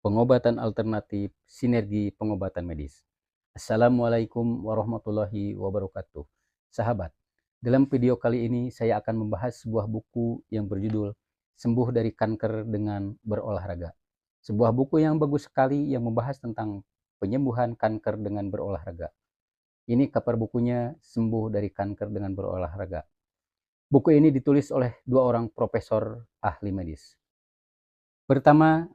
Pengobatan alternatif, sinergi pengobatan medis. Assalamualaikum warahmatullahi wabarakatuh. Sahabat, dalam video kali ini saya akan membahas sebuah buku yang berjudul Sembuh dari Kanker dengan Berolahraga. Sebuah buku yang bagus sekali yang membahas tentang penyembuhan kanker dengan berolahraga. Ini cover bukunya, Sembuh dari Kanker dengan Berolahraga. Buku ini ditulis oleh dua orang profesor ahli medis. Pertama,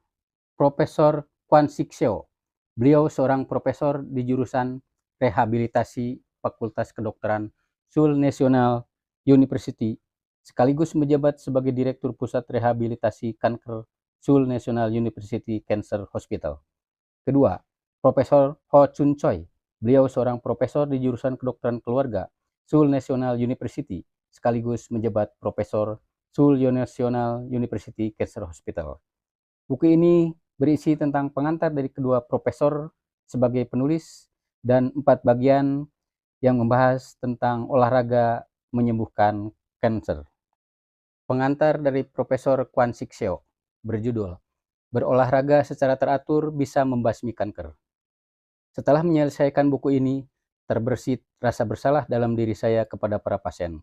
Profesor Kwan Sikseo. Beliau seorang profesor di jurusan rehabilitasi Fakultas Kedokteran Seoul National University, sekaligus menjabat sebagai Direktur Pusat Rehabilitasi Kanker Seoul National University Cancer Hospital. Kedua, Profesor Ho Chun Choi. Beliau seorang profesor di jurusan Kedokteran Keluarga Seoul National University, sekaligus menjabat Profesor Seoul National University Cancer Hospital. Buku ini berisi tentang pengantar dari kedua profesor sebagai penulis dan 4 bagian yang membahas tentang olahraga menyembuhkan kanker. Pengantar dari Profesor Kwan Sikseo berjudul Berolahraga secara teratur bisa membasmi kanker. Setelah menyelesaikan buku ini, terbersit rasa bersalah dalam diri saya kepada para pasien.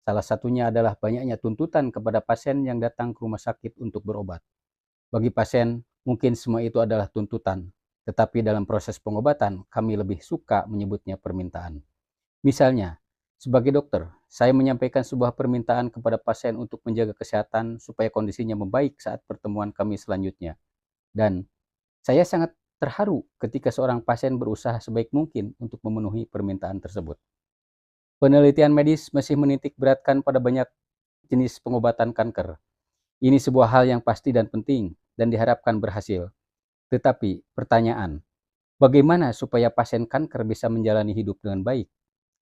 Salah satunya adalah banyaknya tuntutan kepada pasien yang datang ke rumah sakit untuk berobat. Bagi pasien, mungkin semua itu adalah tuntutan, tetapi dalam proses pengobatan, kami lebih suka menyebutnya permintaan. Misalnya, sebagai dokter, saya menyampaikan sebuah permintaan kepada pasien untuk menjaga kesehatan supaya kondisinya membaik saat pertemuan kami selanjutnya. Dan saya sangat terharu ketika seorang pasien berusaha sebaik mungkin untuk memenuhi permintaan tersebut. Penelitian medis masih menitik beratkan pada banyak jenis pengobatan kanker. Ini sebuah hal yang pasti dan penting dan diharapkan berhasil. Tetapi pertanyaan, bagaimana supaya pasien kanker bisa menjalani hidup dengan baik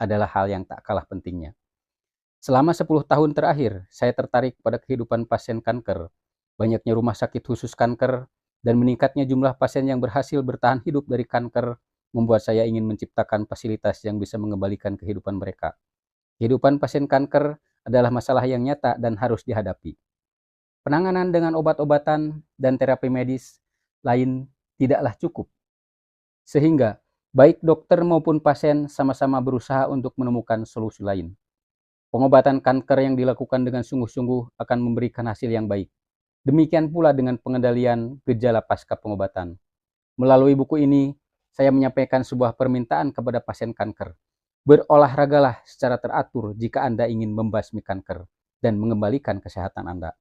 adalah hal yang tak kalah pentingnya. Selama 10 tahun terakhir, saya tertarik pada kehidupan pasien kanker. Banyaknya rumah sakit khusus kanker dan meningkatnya jumlah pasien yang berhasil bertahan hidup dari kanker membuat saya ingin menciptakan fasilitas yang bisa mengembalikan kehidupan mereka. Kehidupan pasien kanker adalah masalah yang nyata dan harus dihadapi. Penanganan dengan obat-obatan dan terapi medis lain tidaklah cukup. Sehingga baik dokter maupun pasien sama-sama berusaha untuk menemukan solusi lain. Pengobatan kanker yang dilakukan dengan sungguh-sungguh akan memberikan hasil yang baik. Demikian pula dengan pengendalian gejala pasca pengobatan. Melalui buku ini, saya menyampaikan sebuah permintaan kepada pasien kanker. Berolahragalah secara teratur jika Anda ingin membasmi kanker dan mengembalikan kesehatan Anda.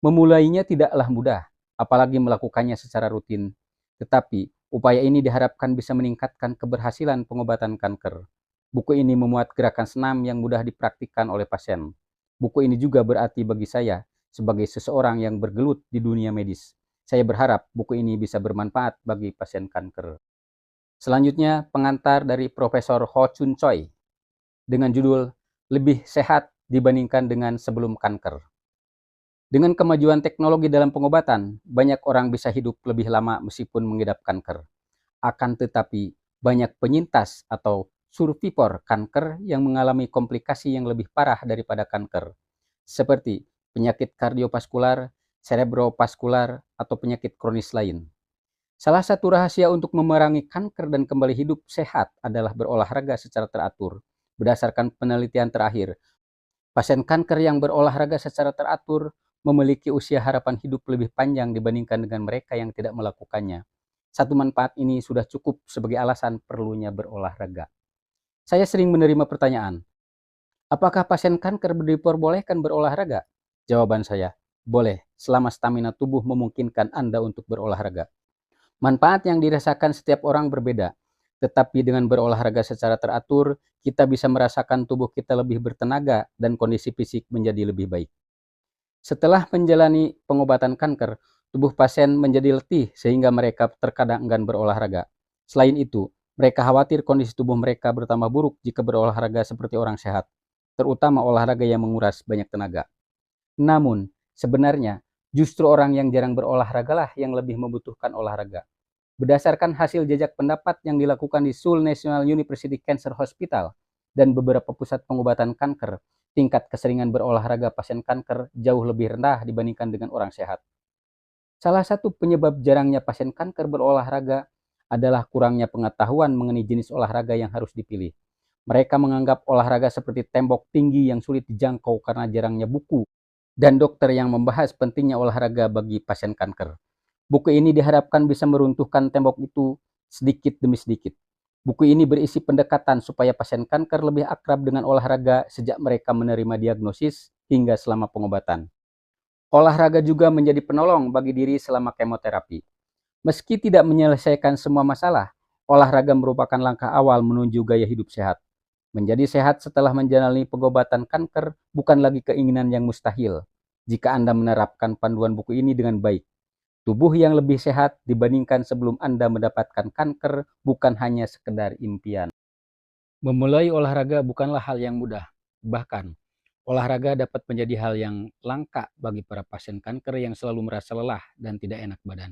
Memulainya tidaklah mudah, apalagi melakukannya secara rutin. Tetapi, upaya ini diharapkan bisa meningkatkan keberhasilan pengobatan kanker. Buku ini memuat gerakan senam yang mudah dipraktikkan oleh pasien. Buku ini juga berarti bagi saya sebagai seseorang yang bergelut di dunia medis. Saya berharap buku ini bisa bermanfaat bagi pasien kanker. Selanjutnya, pengantar dari Profesor Ho Chun Choi dengan judul Lebih Sehat Dibandingkan dengan Sebelum Kanker. Dengan kemajuan teknologi dalam pengobatan, banyak orang bisa hidup lebih lama meskipun mengidap kanker. Akan tetapi, banyak penyintas atau survivor kanker yang mengalami komplikasi yang lebih parah daripada kanker, seperti penyakit kardiovaskular, cerebrovaskular, atau penyakit kronis lain. Salah satu rahasia untuk memerangi kanker dan kembali hidup sehat adalah berolahraga secara teratur. Berdasarkan penelitian terakhir, pasien kanker yang berolahraga secara teratur memiliki usia harapan hidup lebih panjang dibandingkan dengan mereka yang tidak melakukannya. Satu manfaat ini sudah cukup sebagai alasan perlunya berolahraga. Saya sering menerima pertanyaan, apakah pasien kanker diperbolehkan berolahraga? Jawaban saya, boleh, selama stamina tubuh memungkinkan Anda untuk berolahraga. Manfaat yang dirasakan setiap orang berbeda, tetapi dengan berolahraga secara teratur, kita bisa merasakan tubuh kita lebih bertenaga dan kondisi fisik menjadi lebih baik. Setelah menjalani pengobatan kanker, tubuh pasien menjadi letih sehingga mereka terkadang enggan berolahraga. Selain itu, mereka khawatir kondisi tubuh mereka bertambah buruk jika berolahraga seperti orang sehat, terutama olahraga yang menguras banyak tenaga. Namun, sebenarnya justru orang yang jarang berolahragalah yang lebih membutuhkan olahraga. Berdasarkan hasil jajak pendapat yang dilakukan di Seoul National University Cancer Hospital dan beberapa pusat pengobatan kanker, tingkat keseringan berolahraga pasien kanker jauh lebih rendah dibandingkan dengan orang sehat. Salah satu penyebab jarangnya pasien kanker berolahraga adalah kurangnya pengetahuan mengenai jenis olahraga yang harus dipilih. Mereka menganggap olahraga seperti tembok tinggi yang sulit dijangkau karena jarangnya buku dan dokter yang membahas pentingnya olahraga bagi pasien kanker. Buku ini diharapkan bisa meruntuhkan tembok itu sedikit demi sedikit. Buku ini berisi pendekatan supaya pasien kanker lebih akrab dengan olahraga sejak mereka menerima diagnosis hingga selama pengobatan. Olahraga juga menjadi penolong bagi diri selama kemoterapi. Meski tidak menyelesaikan semua masalah, olahraga merupakan langkah awal menuju gaya hidup sehat. Menjadi sehat setelah menjalani pengobatan kanker bukan lagi keinginan yang mustahil. Jika Anda menerapkan panduan buku ini dengan baik, tubuh yang lebih sehat dibandingkan sebelum Anda mendapatkan kanker bukan hanya sekedar impian. Memulai olahraga bukanlah hal yang mudah. Bahkan, olahraga dapat menjadi hal yang langka bagi para pasien kanker yang selalu merasa lelah dan tidak enak badan.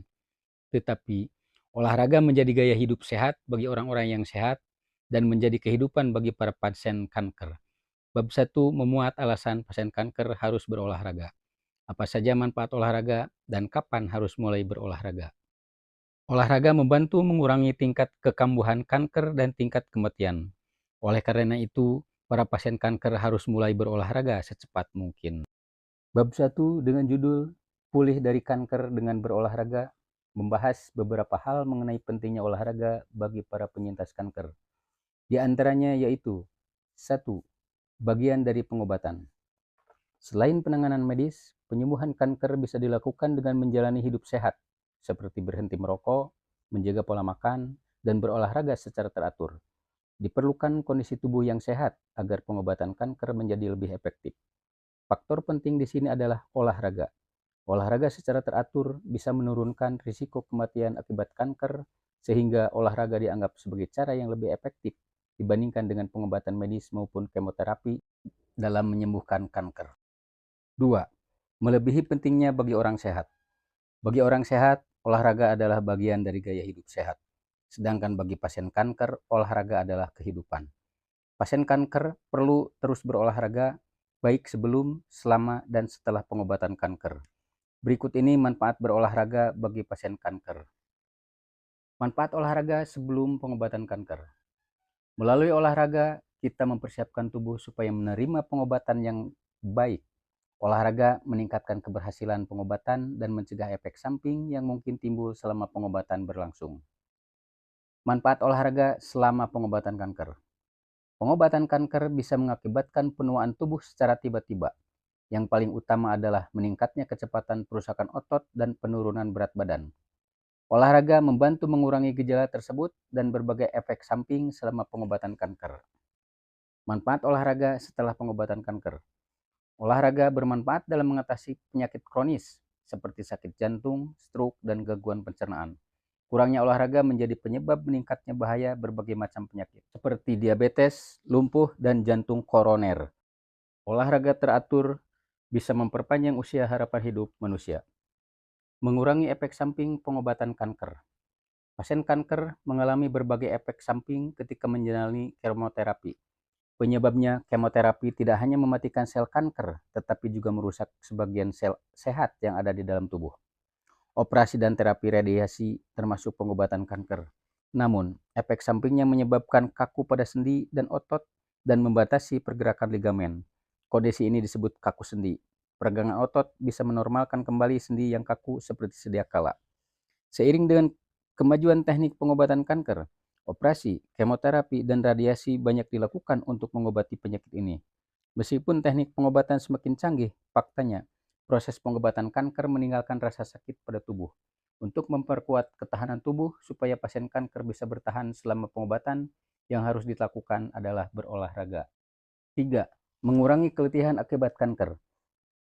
Tetapi, olahraga menjadi gaya hidup sehat bagi orang-orang yang sehat dan menjadi kehidupan bagi para pasien kanker. Bab 1 memuat alasan pasien kanker harus berolahraga. Apa saja manfaat olahraga dan kapan harus mulai berolahraga. Olahraga membantu mengurangi tingkat kekambuhan kanker dan tingkat kematian. Oleh karena itu, para pasien kanker harus mulai berolahraga secepat mungkin. Bab 1 dengan judul Pulih dari Kanker dengan Berolahraga membahas beberapa hal mengenai pentingnya olahraga bagi para penyintas kanker. Di antaranya yaitu 1. Bagian dari pengobatan. Selain penanganan medis, penyembuhan kanker bisa dilakukan dengan menjalani hidup sehat, seperti berhenti merokok, menjaga pola makan, dan berolahraga secara teratur. Diperlukan kondisi tubuh yang sehat agar pengobatan kanker menjadi lebih efektif. Faktor penting di sini adalah olahraga. Olahraga secara teratur bisa menurunkan risiko kematian akibat kanker, sehingga olahraga dianggap sebagai cara yang lebih efektif dibandingkan dengan pengobatan medis maupun kemoterapi dalam menyembuhkan kanker. 2. Melebihi pentingnya bagi orang sehat. Bagi orang sehat, olahraga adalah bagian dari gaya hidup sehat. Sedangkan bagi pasien kanker, olahraga adalah kehidupan. Pasien kanker perlu terus berolahraga, baik sebelum, selama, dan setelah pengobatan kanker. Berikut ini manfaat berolahraga bagi pasien kanker. Manfaat olahraga sebelum pengobatan kanker. Melalui olahraga, kita mempersiapkan tubuh supaya menerima pengobatan yang baik. Olahraga meningkatkan keberhasilan pengobatan dan mencegah efek samping yang mungkin timbul selama pengobatan berlangsung. Manfaat olahraga selama pengobatan kanker. Pengobatan kanker bisa mengakibatkan penuaan tubuh secara tiba-tiba. Yang paling utama adalah meningkatnya kecepatan perusakan otot dan penurunan berat badan. Olahraga membantu mengurangi gejala tersebut dan berbagai efek samping selama pengobatan kanker. Manfaat olahraga setelah pengobatan kanker. Olahraga bermanfaat dalam mengatasi penyakit kronis seperti sakit jantung, stroke, dan gangguan pencernaan. Kurangnya olahraga menjadi penyebab meningkatnya bahaya berbagai macam penyakit seperti diabetes, lumpuh, dan jantung koroner. Olahraga teratur bisa memperpanjang usia harapan hidup manusia. Mengurangi efek samping pengobatan kanker. Pasien kanker mengalami berbagai efek samping ketika menjalani kemoterapi. Penyebabnya, kemoterapi tidak hanya mematikan sel kanker, tetapi juga merusak sebagian sel sehat yang ada di dalam tubuh. Operasi dan terapi radiasi termasuk pengobatan kanker. Namun, efek sampingnya menyebabkan kaku pada sendi dan otot dan membatasi pergerakan ligamen. Kondisi ini disebut kaku sendi. Peregangan otot bisa menormalkan kembali sendi yang kaku seperti sedia kala. Seiring dengan kemajuan teknik pengobatan kanker, operasi, kemoterapi, dan radiasi banyak dilakukan untuk mengobati penyakit ini. Meskipun teknik pengobatan semakin canggih, faktanya, proses pengobatan kanker meninggalkan rasa sakit pada tubuh. Untuk memperkuat ketahanan tubuh supaya pasien kanker bisa bertahan selama pengobatan, yang harus dilakukan adalah berolahraga. 3. Mengurangi keletihan akibat kanker.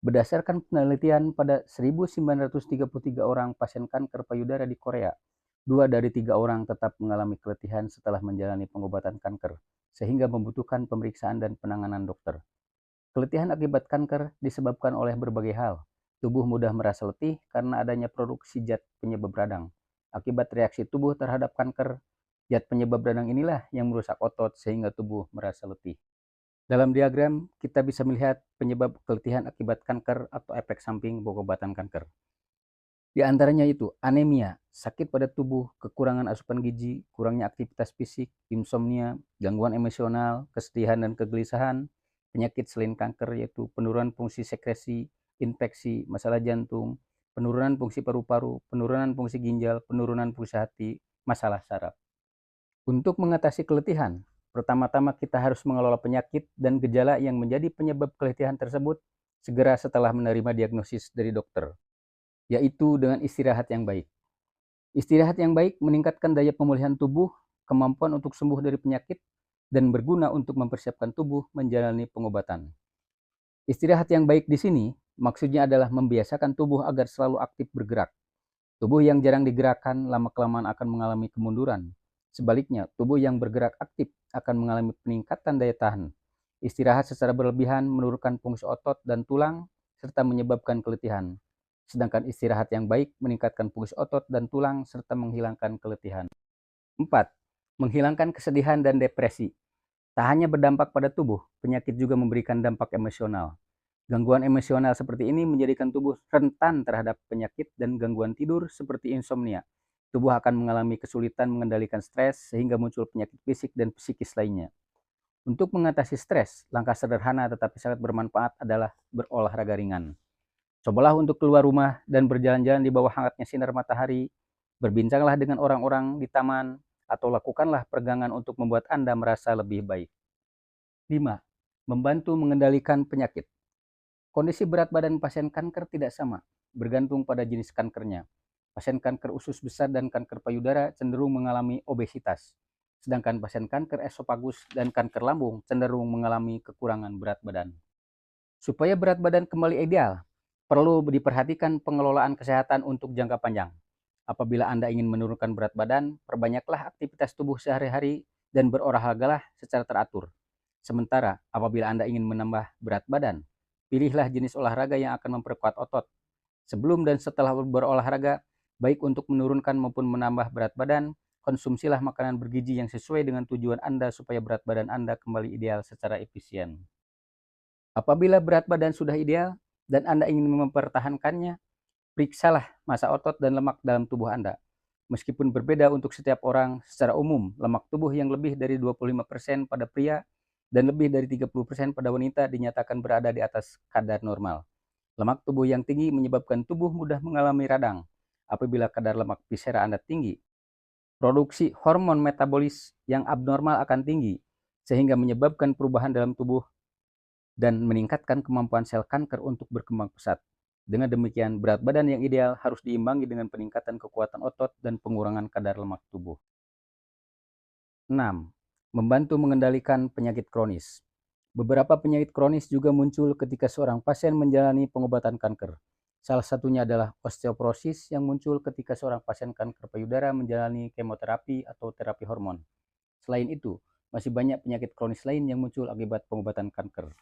Berdasarkan penelitian pada 1933 orang pasien kanker payudara di Korea, 2 dari 3 orang tetap mengalami keletihan setelah menjalani pengobatan kanker, sehingga membutuhkan pemeriksaan dan penanganan dokter. Keletihan akibat kanker disebabkan oleh berbagai hal. Tubuh mudah merasa letih karena adanya produksi zat penyebab radang. Akibat reaksi tubuh terhadap kanker, zat penyebab radang inilah yang merusak otot sehingga tubuh merasa letih. Dalam diagram, kita bisa melihat penyebab keletihan akibat kanker atau efek samping pengobatan kanker. Di Di antaranya itu anemia, sakit pada tubuh, kekurangan asupan gizi, kurangnya aktivitas fisik, insomnia, gangguan emosional, kesedihan dan kegelisahan, penyakit selain kanker yaitu penurunan fungsi sekresi, infeksi, masalah jantung, penurunan fungsi paru-paru, penurunan fungsi ginjal, penurunan fungsi hati, masalah saraf. Untuk mengatasi keletihan, pertama-tama kita harus mengelola penyakit dan gejala yang menjadi penyebab keletihan tersebut segera setelah menerima diagnosis dari dokter, yaitu dengan istirahat yang baik. Istirahat yang baik meningkatkan daya pemulihan tubuh, kemampuan untuk sembuh dari penyakit, dan berguna untuk mempersiapkan tubuh menjalani pengobatan. Istirahat yang baik di sini maksudnya adalah membiasakan tubuh agar selalu aktif bergerak. Tubuh yang jarang digerakkan lama-kelamaan akan mengalami kemunduran. Sebaliknya, tubuh yang bergerak aktif akan mengalami peningkatan daya tahan. Istirahat secara berlebihan menurunkan fungsi otot dan tulang serta menyebabkan keletihan. Sedangkan istirahat yang baik meningkatkan fungsi otot dan tulang serta menghilangkan keletihan. 4. Menghilangkan kesedihan dan depresi. Tak hanya berdampak pada tubuh, penyakit juga memberikan dampak emosional. Gangguan emosional seperti ini menjadikan tubuh rentan terhadap penyakit dan gangguan tidur seperti insomnia. Tubuh akan mengalami kesulitan mengendalikan stres sehingga muncul penyakit fisik dan psikis lainnya. Untuk mengatasi stres, langkah sederhana tetapi sangat bermanfaat adalah berolahraga ringan. Cobalah untuk keluar rumah dan berjalan-jalan di bawah hangatnya sinar matahari, berbincanglah dengan orang-orang di taman, atau lakukanlah peregangan untuk membuat Anda merasa lebih baik. 5. Membantu mengendalikan penyakit. Kondisi berat badan pasien kanker tidak sama, bergantung pada jenis kankernya. Pasien kanker usus besar dan kanker payudara cenderung mengalami obesitas, sedangkan pasien kanker esofagus dan kanker lambung cenderung mengalami kekurangan berat badan. Supaya berat badan kembali ideal, perlu diperhatikan pengelolaan kesehatan untuk jangka panjang. Apabila Anda ingin menurunkan berat badan, perbanyaklah aktivitas tubuh sehari-hari dan berolahragalah secara teratur. Sementara, apabila Anda ingin menambah berat badan, pilihlah jenis olahraga yang akan memperkuat otot. Sebelum dan setelah berolahraga, baik untuk menurunkan maupun menambah berat badan, konsumsilah makanan bergizi yang sesuai dengan tujuan Anda supaya berat badan Anda kembali ideal secara efisien. Apabila berat badan sudah ideal dan Anda ingin mempertahankannya, periksalah massa otot dan lemak dalam tubuh Anda. Meskipun berbeda untuk setiap orang, secara umum, lemak tubuh yang lebih dari 25% pada pria dan lebih dari 30% pada wanita dinyatakan berada di atas kadar normal. Lemak tubuh yang tinggi menyebabkan tubuh mudah mengalami radang. Apabila kadar lemak viscera Anda tinggi, produksi hormon metabolis yang abnormal akan tinggi, sehingga menyebabkan perubahan dalam tubuh dan meningkatkan kemampuan sel kanker untuk berkembang pesat. Dengan demikian, berat badan yang ideal harus diimbangi dengan peningkatan kekuatan otot dan pengurangan kadar lemak tubuh. 6. Membantu mengendalikan penyakit kronis. Beberapa penyakit kronis juga muncul ketika seorang pasien menjalani pengobatan kanker. Salah satunya adalah osteoporosis yang muncul ketika seorang pasien kanker payudara menjalani kemoterapi atau terapi hormon. Selain itu, masih banyak penyakit kronis lain yang muncul akibat pengobatan kanker.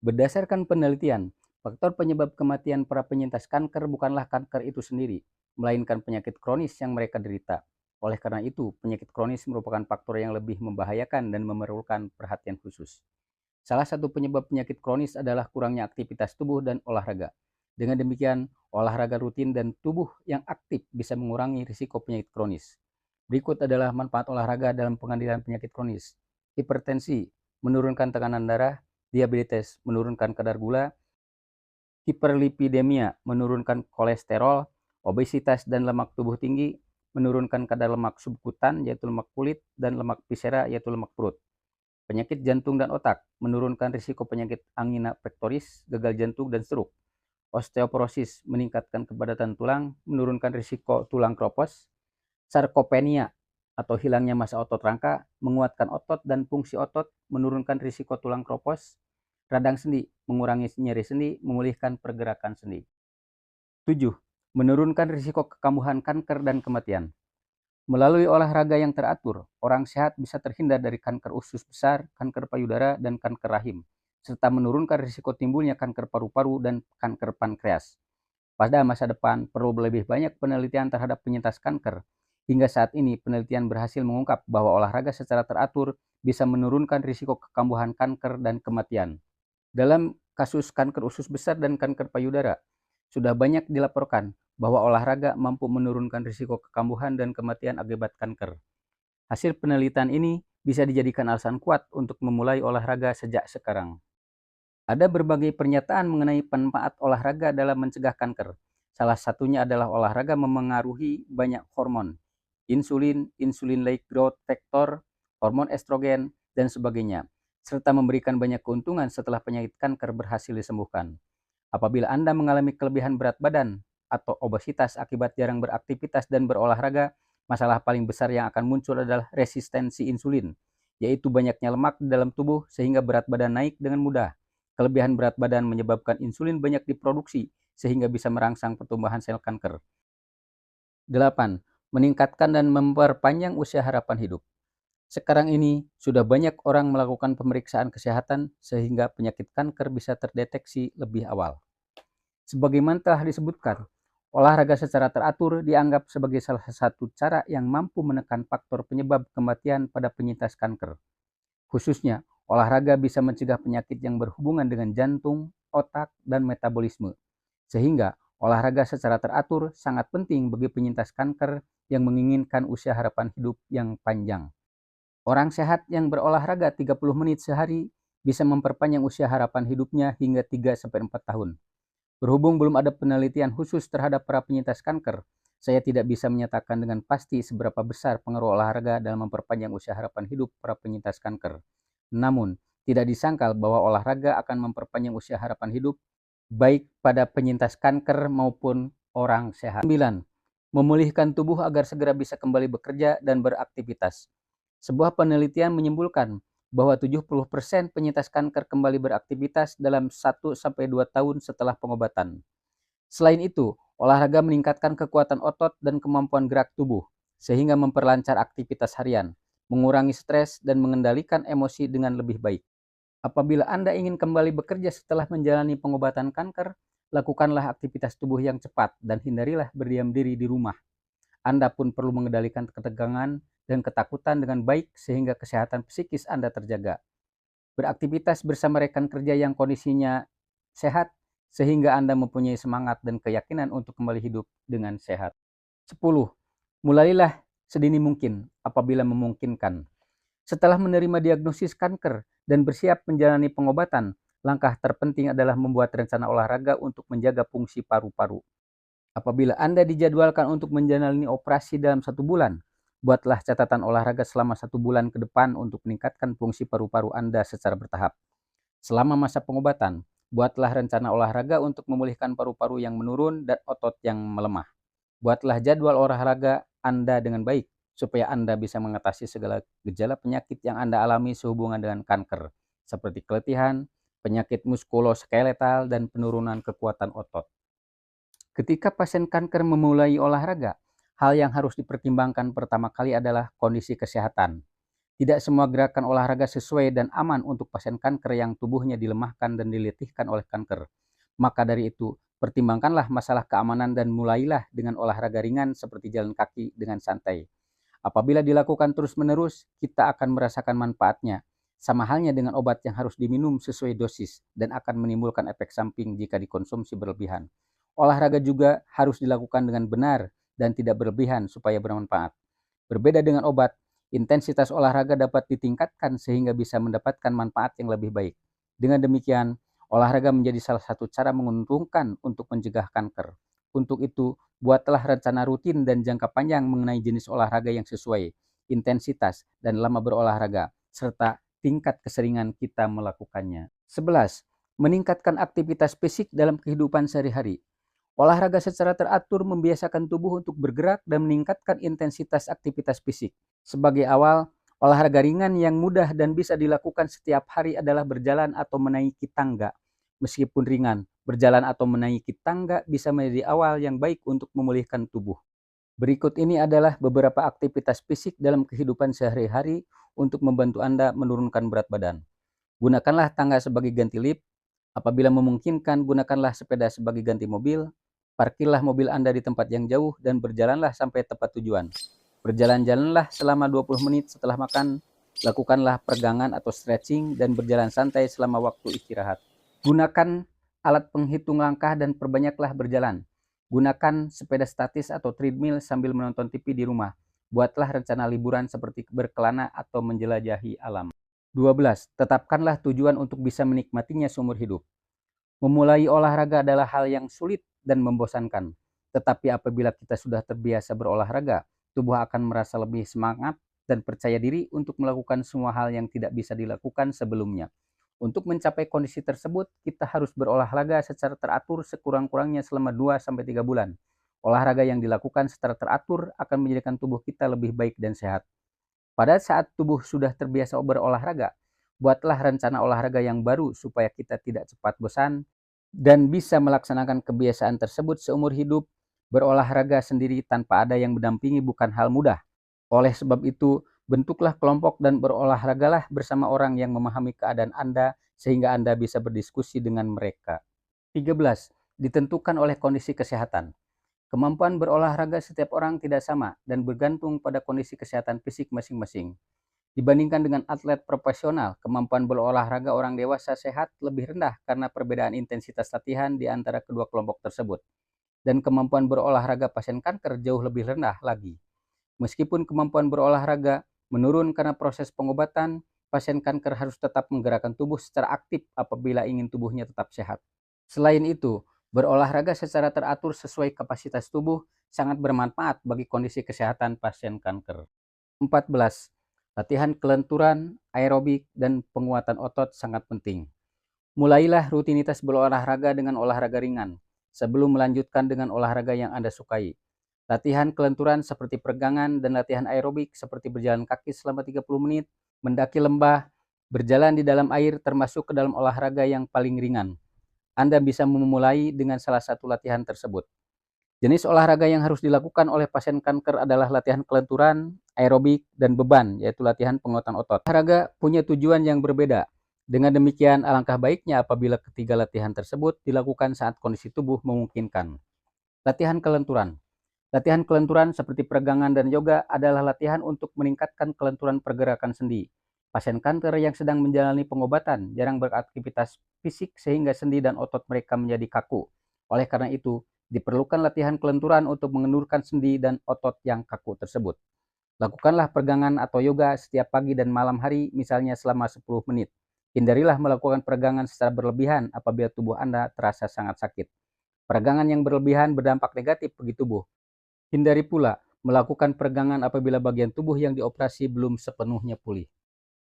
Berdasarkan penelitian, faktor penyebab kematian para penyintas kanker bukanlah kanker itu sendiri, melainkan penyakit kronis yang mereka derita. Oleh karena itu, penyakit kronis merupakan faktor yang lebih membahayakan dan memerlukan perhatian khusus. Salah satu penyebab penyakit kronis adalah kurangnya aktivitas tubuh dan olahraga. Dengan demikian, olahraga rutin dan tubuh yang aktif bisa mengurangi risiko penyakit kronis. Berikut adalah manfaat olahraga dalam pengendalian penyakit kronis. Hipertensi, menurunkan tekanan darah; diabetes, menurunkan kadar gula; hiperlipidemia, menurunkan kolesterol; obesitas dan lemak tubuh tinggi, menurunkan kadar lemak subkutan yaitu lemak kulit dan lemak viscera yaitu lemak perut. Penyakit jantung dan otak, menurunkan risiko penyakit angina pectoris, gagal jantung dan stroke. Osteoporosis, meningkatkan kepadatan tulang, menurunkan risiko tulang kropos. Sarkopenia atau hilangnya massa otot rangka, menguatkan otot dan fungsi otot, menurunkan risiko tulang kropos. Radang sendi, mengurangi nyeri sendi, memulihkan pergerakan sendi. 7. Menurunkan risiko kekambuhan kanker dan kematian. Melalui olahraga yang teratur, orang sehat bisa terhindar dari kanker usus besar, kanker payudara, dan kanker rahim, serta menurunkan risiko timbulnya kanker paru-paru dan kanker pankreas. Pada masa depan, perlu lebih banyak penelitian terhadap penyintas kanker. Hingga saat ini, penelitian berhasil mengungkap bahwa olahraga secara teratur bisa menurunkan risiko kekambuhan kanker dan kematian. Dalam kasus kanker usus besar dan kanker payudara, sudah banyak dilaporkan bahwa olahraga mampu menurunkan risiko kekambuhan dan kematian akibat kanker. Hasil penelitian ini bisa dijadikan alasan kuat untuk memulai olahraga sejak sekarang. Ada berbagai pernyataan mengenai manfaat olahraga dalam mencegah kanker. Salah satunya adalah olahraga memengaruhi banyak hormon, insulin-like growth factor, hormon estrogen, dan sebagainya, serta memberikan banyak keuntungan setelah penyakit kanker berhasil disembuhkan. Apabila Anda mengalami kelebihan berat badan atau obesitas akibat jarang beraktivitas dan berolahraga, masalah paling besar yang akan muncul adalah resistensi insulin, yaitu banyaknya lemak di dalam tubuh sehingga berat badan naik dengan mudah. Kelebihan berat badan menyebabkan insulin banyak diproduksi sehingga bisa merangsang pertumbuhan sel kanker. 8. Meningkatkan dan memperpanjang usia harapan hidup. Sekarang ini sudah banyak orang melakukan pemeriksaan kesehatan sehingga penyakit kanker bisa terdeteksi lebih awal. Sebagaimana telah disebutkan, olahraga secara teratur dianggap sebagai salah satu cara yang mampu menekan faktor penyebab kematian pada penyintas kanker. Khususnya, olahraga bisa mencegah penyakit yang berhubungan dengan jantung, otak, dan metabolisme. Sehingga, olahraga secara teratur sangat penting bagi penyintas kanker yang menginginkan usia harapan hidup yang panjang. Orang sehat yang berolahraga 30 menit sehari bisa memperpanjang usia harapan hidupnya hingga 3-4 tahun. Berhubung belum ada penelitian khusus terhadap para penyintas kanker, saya tidak bisa menyatakan dengan pasti seberapa besar pengaruh olahraga dalam memperpanjang usia harapan hidup para penyintas kanker. Namun, tidak disangkal bahwa olahraga akan memperpanjang usia harapan hidup baik pada penyintas kanker maupun orang sehat. 9. Memulihkan tubuh agar segera bisa kembali bekerja dan beraktivitas. Sebuah penelitian menyimpulkan bahwa 70% penyintas kanker kembali beraktivitas dalam 1-2 tahun setelah pengobatan. Selain itu, olahraga meningkatkan kekuatan otot dan kemampuan gerak tubuh, sehingga memperlancar aktivitas harian, mengurangi stres, dan mengendalikan emosi dengan lebih baik. Apabila Anda ingin kembali bekerja setelah menjalani pengobatan kanker, lakukanlah aktivitas tubuh yang cepat dan hindarilah berdiam diri di rumah. Anda pun perlu mengendalikan ketegangan dan ketakutan dengan baik sehingga kesehatan psikis Anda terjaga. Beraktivitas bersama rekan kerja yang kondisinya sehat sehingga Anda mempunyai semangat dan keyakinan untuk kembali hidup dengan sehat. 10. Mulailah sedini mungkin apabila memungkinkan. Setelah menerima diagnosis kanker dan bersiap menjalani pengobatan, langkah terpenting adalah membuat rencana olahraga untuk menjaga fungsi paru-paru. Apabila Anda dijadwalkan untuk menjalani operasi dalam 1 bulan, buatlah catatan olahraga selama 1 bulan ke depan untuk meningkatkan fungsi paru-paru Anda secara bertahap. Selama masa pengobatan, buatlah rencana olahraga untuk memulihkan paru-paru yang menurun dan otot yang melemah. Buatlah jadwal olahraga Anda dengan baik, supaya Anda bisa mengatasi segala gejala penyakit yang Anda alami sehubungan dengan kanker, seperti keletihan, penyakit muskuloskeletal, dan penurunan kekuatan otot. Ketika pasien kanker memulai olahraga, hal yang harus dipertimbangkan pertama kali adalah kondisi kesehatan. Tidak semua gerakan olahraga sesuai dan aman untuk pasien kanker yang tubuhnya dilemahkan dan diletihkan oleh kanker. Maka dari itu, pertimbangkanlah masalah keamanan dan mulailah dengan olahraga ringan seperti jalan kaki dengan santai. Apabila dilakukan terus-menerus, kita akan merasakan manfaatnya. Sama halnya dengan obat yang harus diminum sesuai dosis dan akan menimbulkan efek samping jika dikonsumsi berlebihan. Olahraga juga harus dilakukan dengan benar dan tidak berlebihan supaya bermanfaat. Berbeda dengan obat, intensitas olahraga dapat ditingkatkan sehingga bisa mendapatkan manfaat yang lebih baik. Dengan demikian, olahraga menjadi salah satu cara menguntungkan untuk mencegah kanker. Untuk itu, buatlah rencana rutin dan jangka panjang mengenai jenis olahraga yang sesuai, intensitas, dan lama berolahraga, serta tingkat keseringan kita melakukannya. 11. Meningkatkan aktivitas fisik dalam kehidupan sehari-hari. Olahraga secara teratur membiasakan tubuh untuk bergerak dan meningkatkan intensitas aktivitas fisik. Sebagai awal, olahraga ringan yang mudah dan bisa dilakukan setiap hari adalah berjalan atau menaiki tangga. Meskipun ringan, berjalan atau menaiki tangga bisa menjadi awal yang baik untuk memulihkan tubuh. Berikut ini adalah beberapa aktivitas fisik dalam kehidupan sehari-hari untuk membantu Anda menurunkan berat badan. Gunakanlah tangga sebagai ganti lift. Apabila memungkinkan, gunakanlah sepeda sebagai ganti mobil. Parkirlah mobil Anda di tempat yang jauh dan berjalanlah sampai tempat tujuan. Berjalan-jalanlah selama 20 menit setelah makan. Lakukanlah peregangan atau stretching dan berjalan santai selama waktu istirahat. Gunakan alat penghitung langkah dan perbanyaklah berjalan. Gunakan sepeda statis atau treadmill sambil menonton TV di rumah. Buatlah rencana liburan seperti berkelana atau menjelajahi alam. 12. Tetapkanlah tujuan untuk bisa menikmatinya seumur hidup. Memulai olahraga adalah hal yang sulit dan membosankan. Tetapi apabila kita sudah terbiasa berolahraga, tubuh akan merasa lebih semangat dan percaya diri untuk melakukan semua hal yang tidak bisa dilakukan sebelumnya. Untuk mencapai kondisi tersebut, kita harus berolahraga secara teratur sekurang-kurangnya selama 2-3 bulan. Olahraga yang dilakukan secara teratur akan menjadikan tubuh kita lebih baik dan sehat. Pada saat tubuh sudah terbiasa berolahraga, buatlah rencana olahraga yang baru supaya kita tidak cepat bosan dan bisa melaksanakan kebiasaan tersebut seumur hidup. Berolahraga sendiri tanpa ada yang mendampingi bukan hal mudah. Oleh sebab itu, bentuklah kelompok dan berolahragalah bersama orang yang memahami keadaan Anda sehingga Anda bisa berdiskusi dengan mereka. 13. Ditentukan oleh kondisi kesehatan. Kemampuan berolahraga setiap orang tidak sama dan bergantung pada kondisi kesehatan fisik masing-masing. Dibandingkan dengan atlet profesional, kemampuan berolahraga orang dewasa sehat lebih rendah karena perbedaan intensitas latihan di antara kedua kelompok tersebut. Dan kemampuan berolahraga pasien kanker jauh lebih rendah lagi. Meskipun kemampuan berolahraga menurun karena proses pengobatan, pasien kanker harus tetap menggerakkan tubuh secara aktif apabila ingin tubuhnya tetap sehat. Selain itu, berolahraga secara teratur sesuai kapasitas tubuh sangat bermanfaat bagi kondisi kesehatan pasien kanker. 14. Latihan kelenturan, aerobik, dan penguatan otot sangat penting. Mulailah rutinitas berolahraga dengan olahraga ringan, sebelum melanjutkan dengan olahraga yang Anda sukai. Latihan kelenturan seperti peregangan dan latihan aerobik seperti berjalan kaki selama 30 menit, mendaki lembah, berjalan di dalam air termasuk ke dalam olahraga yang paling ringan. Anda bisa memulai dengan salah satu latihan tersebut. Jenis olahraga yang harus dilakukan oleh pasien kanker adalah latihan kelenturan, aerobik, dan beban, yaitu latihan penguatan otot. Olahraga punya tujuan yang berbeda. Dengan demikian, alangkah baiknya apabila ketiga latihan tersebut dilakukan saat kondisi tubuh memungkinkan. Latihan kelenturan. Latihan kelenturan seperti peregangan dan yoga adalah latihan untuk meningkatkan kelenturan pergerakan sendi. Pasien kanker yang sedang menjalani pengobatan jarang beraktivitas fisik sehingga sendi dan otot mereka menjadi kaku. Oleh karena itu, diperlukan latihan kelenturan untuk mengendurkan sendi dan otot yang kaku tersebut. Lakukanlah peregangan atau yoga setiap pagi dan malam hari, misalnya selama 10 menit. Hindarilah melakukan peregangan secara berlebihan apabila tubuh Anda terasa sangat sakit. Peregangan yang berlebihan berdampak negatif bagi tubuh. Hindari pula melakukan peregangan apabila bagian tubuh yang dioperasi belum sepenuhnya pulih.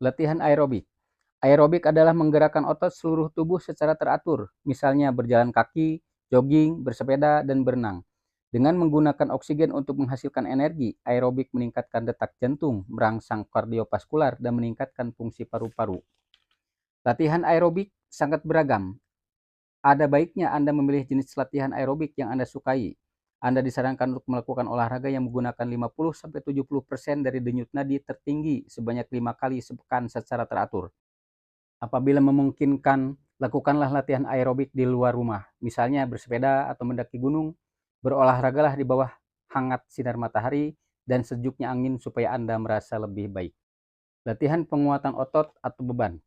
Latihan aerobik. Aerobik adalah menggerakkan otot seluruh tubuh secara teratur, misalnya berjalan kaki, jogging, bersepeda, dan berenang. Dengan menggunakan oksigen untuk menghasilkan energi, aerobik meningkatkan detak jantung, merangsang kardiovaskular, dan meningkatkan fungsi paru-paru. Latihan aerobik sangat beragam. Ada baiknya Anda memilih jenis latihan aerobik yang Anda sukai. Anda disarankan untuk melakukan olahraga yang menggunakan 50-70% dari denyut nadi tertinggi sebanyak 5 kali sepekan secara teratur. Apabila memungkinkan, lakukanlah latihan aerobik di luar rumah, misalnya bersepeda atau mendaki gunung. Berolahragalah di bawah hangat sinar matahari dan sejuknya angin supaya Anda merasa lebih baik. Latihan penguatan otot atau beban.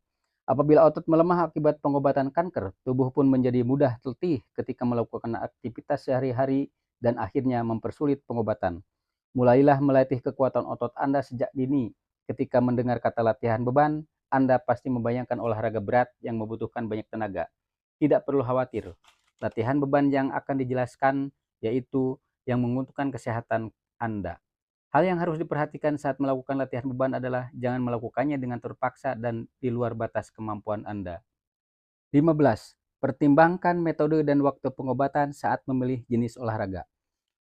Apabila otot melemah akibat pengobatan kanker, tubuh pun menjadi mudah letih ketika melakukan aktivitas sehari-hari dan akhirnya mempersulit pengobatan. Mulailah melatih kekuatan otot Anda sejak dini. Ketika mendengar kata latihan beban, Anda pasti membayangkan olahraga berat yang membutuhkan banyak tenaga. Tidak perlu khawatir. Latihan beban yang akan dijelaskan yaitu yang menguntungkan kesehatan Anda. Hal yang harus diperhatikan saat melakukan latihan beban adalah jangan melakukannya dengan terpaksa dan di luar batas kemampuan Anda. 15. Pertimbangkan metode dan waktu pengobatan saat memilih jenis olahraga.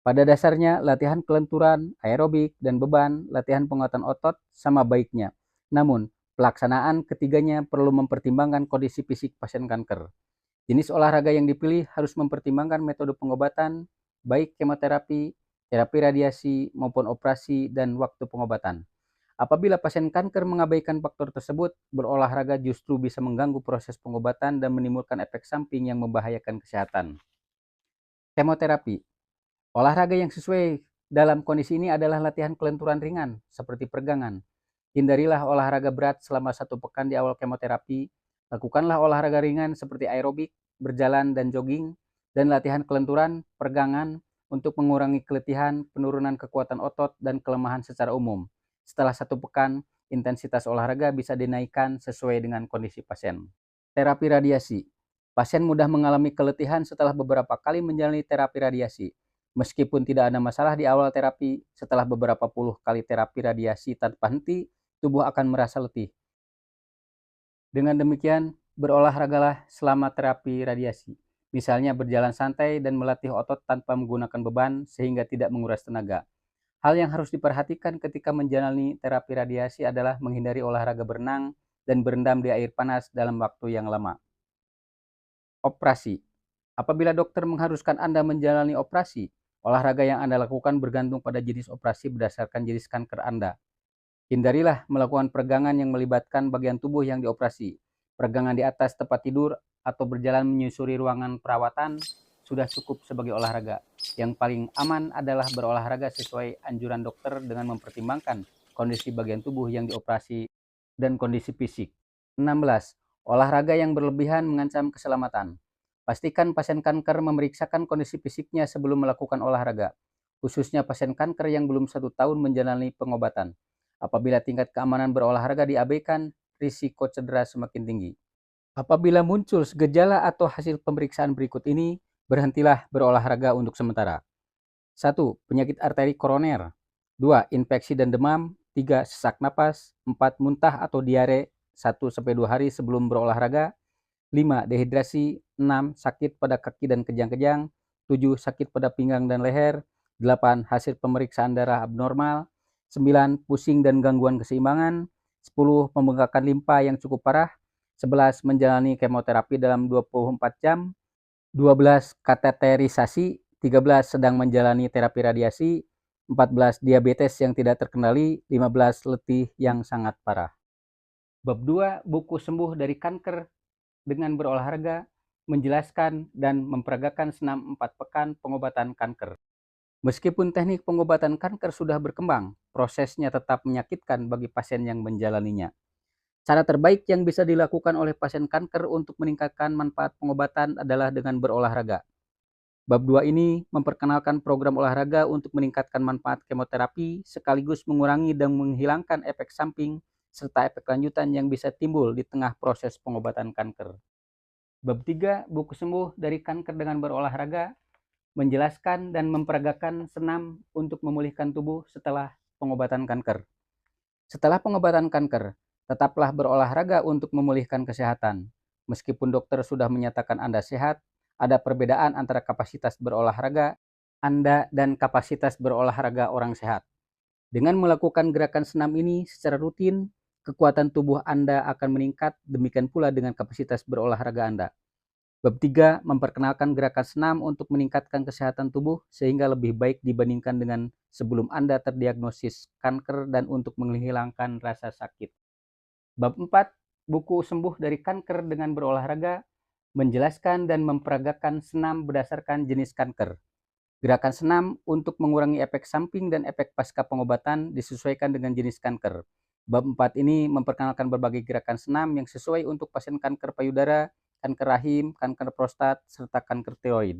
Pada dasarnya, latihan kelenturan, aerobik, dan beban, latihan penguatan otot sama baiknya. Namun, pelaksanaan ketiganya perlu mempertimbangkan kondisi fisik pasien kanker. Jenis olahraga yang dipilih harus mempertimbangkan metode pengobatan, baik kemoterapi, terapi radiasi, maupun operasi dan waktu pengobatan. Apabila pasien kanker mengabaikan faktor tersebut, berolahraga justru bisa mengganggu proses pengobatan dan menimbulkan efek samping yang membahayakan kesehatan. Kemoterapi. Olahraga yang sesuai dalam kondisi ini adalah latihan kelenturan ringan, seperti peregangan. Hindarilah olahraga berat selama 1 pekan di awal kemoterapi. Lakukanlah olahraga ringan seperti aerobik, berjalan, dan jogging. dan latihan kelenturan, peregangan untuk mengurangi keletihan, penurunan kekuatan otot, dan kelemahan secara umum. Setelah 1 pekan, intensitas olahraga bisa dinaikkan sesuai dengan kondisi pasien. Terapi radiasi. Pasien mudah mengalami keletihan setelah beberapa kali menjalani terapi radiasi. Meskipun tidak ada masalah di awal terapi, setelah beberapa puluh kali terapi radiasi tanpa henti, tubuh akan merasa letih. Dengan demikian, berolahragalah selama terapi radiasi. Misalnya berjalan santai dan melatih otot tanpa menggunakan beban sehingga tidak menguras tenaga. Hal yang harus diperhatikan ketika menjalani terapi radiasi adalah menghindari olahraga berenang dan berendam di air panas dalam waktu yang lama. Operasi. Apabila dokter mengharuskan Anda menjalani operasi, olahraga yang Anda lakukan bergantung pada jenis operasi berdasarkan jenis kanker Anda. Hindarilah melakukan peregangan yang melibatkan bagian tubuh yang dioperasi. Peregangan di atas tempat tidur atau berjalan menyusuri ruangan perawatan sudah cukup sebagai olahraga. Yang paling aman adalah berolahraga sesuai anjuran dokter dengan mempertimbangkan kondisi bagian tubuh yang dioperasi dan kondisi fisik. 16. Olahraga yang berlebihan mengancam keselamatan. Pastikan pasien kanker memeriksakan kondisi fisiknya sebelum melakukan olahraga, khususnya pasien kanker yang belum 1 tahun menjalani pengobatan. Apabila tingkat keamanan berolahraga diabaikan, risiko cedera semakin tinggi. Apabila muncul gejala atau hasil pemeriksaan berikut ini, berhentilah berolahraga untuk sementara. 1. Penyakit arteri koroner. 2. Infeksi dan demam. 3. Sesak napas. 4. Muntah atau diare 1-2 hari sebelum berolahraga. 5. Dehidrasi. 6. Sakit pada kaki dan kejang-kejang. 7. Sakit pada pinggang dan leher. 8. Hasil pemeriksaan darah abnormal. 9. Pusing dan gangguan keseimbangan. 10. Pembengkakan limpa yang cukup parah. 11. Menjalani kemoterapi dalam 24 jam. 12. Kateterisasi. 13. Sedang menjalani terapi radiasi. 14. Diabetes yang tidak terkendali. 15. Letih yang sangat parah. Bab 2. Buku sembuh dari kanker dengan berolahraga, menjelaskan dan memperagakan senam 4 pekan pengobatan kanker. Meskipun teknik pengobatan kanker sudah berkembang, prosesnya tetap menyakitkan bagi pasien yang menjalaninya. Cara terbaik yang bisa dilakukan oleh pasien kanker untuk meningkatkan manfaat pengobatan adalah dengan berolahraga. Bab 2 ini memperkenalkan program olahraga untuk meningkatkan manfaat kemoterapi sekaligus mengurangi dan menghilangkan efek samping serta efek lanjutan yang bisa timbul di tengah proses pengobatan kanker. Bab 3, buku sembuh dari kanker dengan berolahraga, menjelaskan dan memperagakan senam untuk memulihkan tubuh setelah pengobatan kanker. Setelah pengobatan kanker, tetaplah berolahraga untuk memulihkan kesehatan. Meskipun dokter sudah menyatakan Anda sehat, ada perbedaan antara kapasitas berolahraga Anda dan kapasitas berolahraga orang sehat. Dengan melakukan gerakan senam ini secara rutin, kekuatan tubuh Anda akan meningkat, demikian pula dengan kapasitas berolahraga Anda. Bab 3 memperkenalkan gerakan senam untuk meningkatkan kesehatan tubuh sehingga lebih baik dibandingkan dengan sebelum Anda terdiagnosis kanker dan untuk menghilangkan rasa sakit. Bab 4, buku sembuh dari kanker dengan berolahraga, menjelaskan dan memperagakan senam berdasarkan jenis kanker. Gerakan senam untuk mengurangi efek samping dan efek pasca pengobatan disesuaikan dengan jenis kanker. Bab 4 ini memperkenalkan berbagai gerakan senam yang sesuai untuk pasien kanker payudara, kanker rahim, kanker prostat, serta kanker tiroid.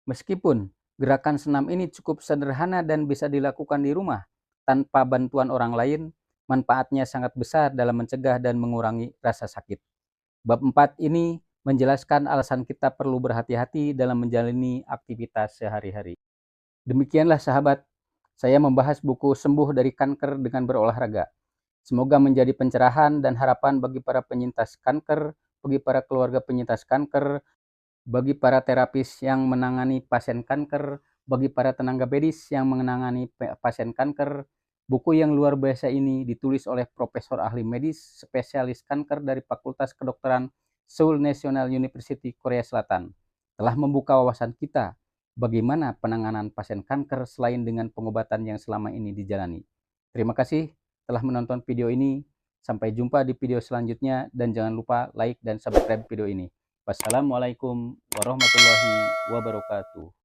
Meskipun gerakan senam ini cukup sederhana dan bisa dilakukan di rumah tanpa bantuan orang lain, manfaatnya sangat besar dalam mencegah dan mengurangi rasa sakit. Bab 4 ini menjelaskan alasan kita perlu berhati-hati dalam menjalani aktivitas sehari-hari. Demikianlah sahabat, saya membahas buku Sembuh dari Kanker dengan Berolahraga. Semoga menjadi pencerahan dan harapan bagi para penyintas kanker, bagi para keluarga penyintas kanker, bagi para terapis yang menangani pasien kanker, bagi para tenaga medis yang menangani pasien kanker. Buku yang luar biasa ini ditulis oleh Profesor Ahli Medis, Spesialis Kanker dari Fakultas Kedokteran Seoul National University, Korea Selatan. Telah membuka wawasan kita bagaimana penanganan pasien kanker selain dengan pengobatan yang selama ini dijalani. Terima kasih telah menonton video ini. Sampai jumpa di video selanjutnya dan jangan lupa like dan subscribe video ini. Wassalamualaikum warahmatullahi wabarakatuh.